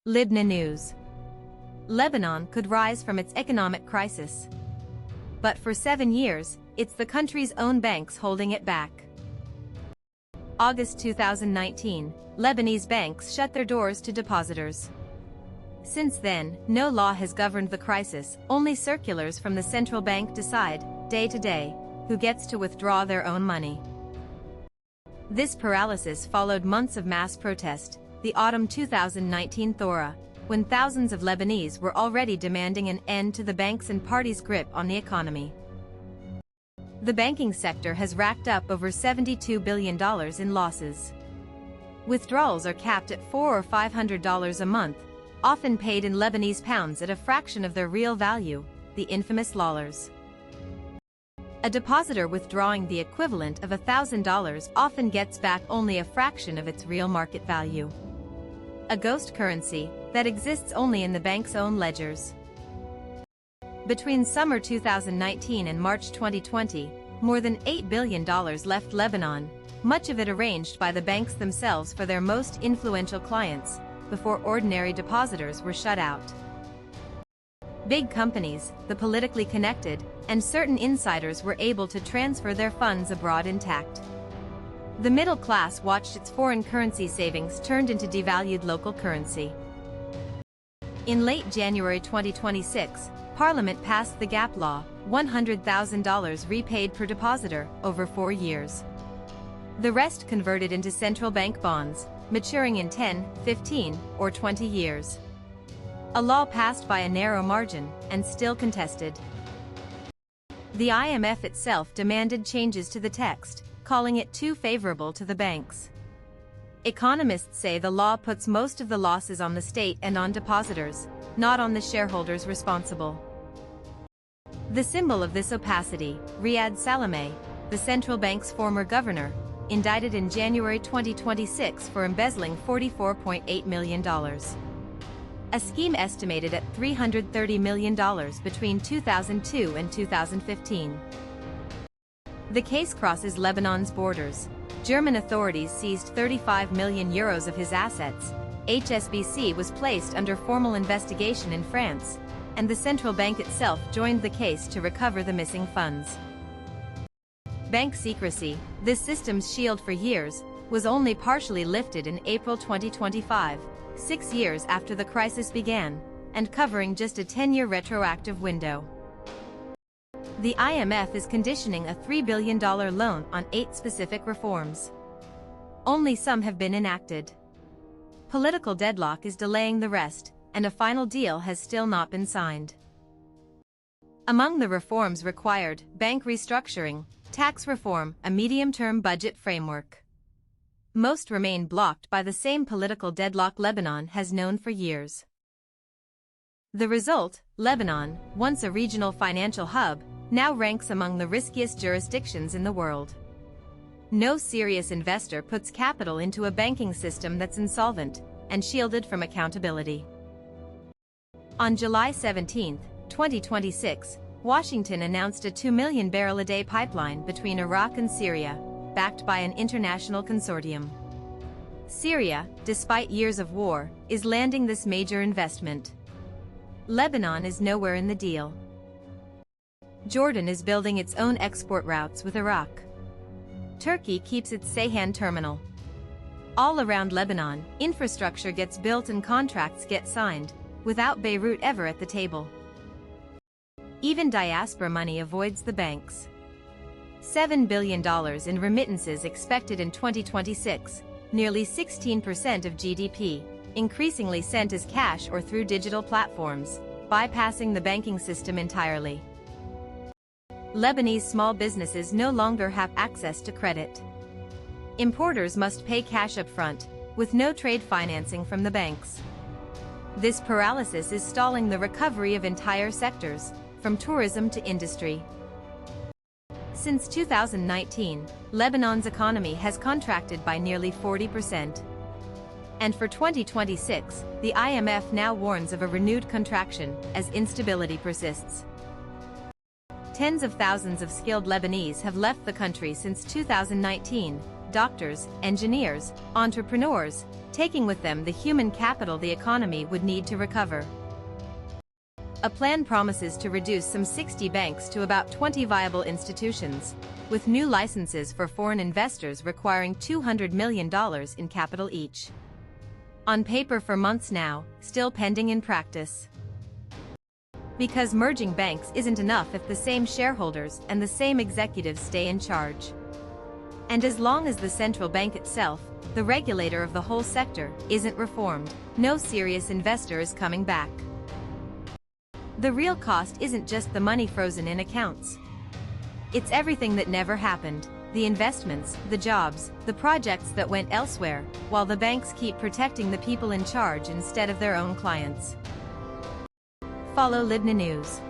Lebanon News. Lebanon could rise from its economic crisis. But for 7 years, it's the country's own banks holding it back. August 2019, Lebanese banks shut their doors to depositors. Since then, no law has governed the crisis, only circulars from the central bank decide, day to day, who gets to withdraw their own money. This paralysis followed months of mass protest, the autumn 2019 Thora, when thousands of Lebanese were already demanding an end to the banks and parties' grip on the economy. The banking sector has racked up over $72 billion in losses. Withdrawals are capped at $400 or $500 a month, often paid in Lebanese pounds at a fraction of their real value, the infamous lallars. A depositor withdrawing the equivalent of $1,000 often gets back only a fraction of its real market value. A ghost currency that exists only in the bank's own ledgers. Between summer 2019 and March 2020, more than $8 billion left Lebanon, much of it arranged by the banks themselves for their most influential clients, before ordinary depositors were shut out. Big companies, the politically connected, and certain insiders were able to transfer their funds abroad intact. The middle class watched its foreign currency savings turned into devalued local currency. In late January 2026, Parliament passed the GAP law, $100,000 repaid per depositor, over 4 years. The rest converted into central bank bonds, maturing in 10, 15, or 20 years. A law passed by a narrow margin, and still contested. The IMF itself demanded changes to the text, calling it too favorable to the banks. Economists say the law puts most of the losses on the state and on depositors, not on the shareholders responsible. The symbol of this opacity, Riyad Salameh, the central bank's former governor, indicted in January 2026 for embezzling $44.8 million. A scheme estimated at $330 million between 2002 and 2015. The case crosses Lebanon's borders. German authorities seized 35 million euros of his assets. HSBC was placed under formal investigation in France, and the central bank itself joined the case to recover the missing funds. Bank secrecy, this system's shield for years, was only partially lifted in April 2025, 6 years after the crisis began, and covering just a 10-year retroactive window. The IMF is conditioning a $3 billion loan on 8 specific reforms. Only some have been enacted. Political deadlock is delaying the rest, and a final deal has still not been signed. Among the reforms required, bank restructuring, tax reform, a medium-term budget framework. Most remain blocked by the same political deadlock Lebanon has known for years. The result, Lebanon, once a regional financial hub, now ranks among the riskiest jurisdictions in the world. No serious investor puts capital into a banking system that's insolvent and shielded from accountability. On July 17, 2026, Washington announced a 2 million barrel a day pipeline between Iraq and Syria, backed by an international consortium. Syria, despite years of war, is landing this major investment. Lebanon is nowhere in the deal. Jordan is building its own export routes with Iraq. Turkey keeps its Ceyhan terminal. All around Lebanon, infrastructure gets built and contracts get signed, without Beirut ever at the table. Even diaspora money avoids the banks. $7 billion in remittances expected in 2026, nearly 16% of GDP, increasingly sent as cash or through digital platforms, bypassing the banking system entirely. Lebanese small businesses no longer have access to credit. Importers must pay cash upfront, with no trade financing from the banks. This paralysis is stalling the recovery of entire sectors, from tourism to industry. Since 2019, Lebanon's economy has contracted by nearly 40%. And for 2026, the IMF now warns of a renewed contraction as instability persists. Tens of thousands of skilled Lebanese have left the country since 2019, doctors, engineers, entrepreneurs, taking with them the human capital the economy would need to recover. A plan promises to reduce some 60 banks to about 20 viable institutions, with new licenses for foreign investors requiring $200 million in capital each. On paper for months now, still pending in practice. Because merging banks isn't enough if the same shareholders and the same executives stay in charge. And as long as the central bank itself, the regulator of the whole sector, isn't reformed, no serious investor is coming back. The real cost isn't just the money frozen in accounts. It's everything that never happened, the investments, the jobs, the projects that went elsewhere, while the banks keep protecting the people in charge instead of their own clients. Follow Lebanon News.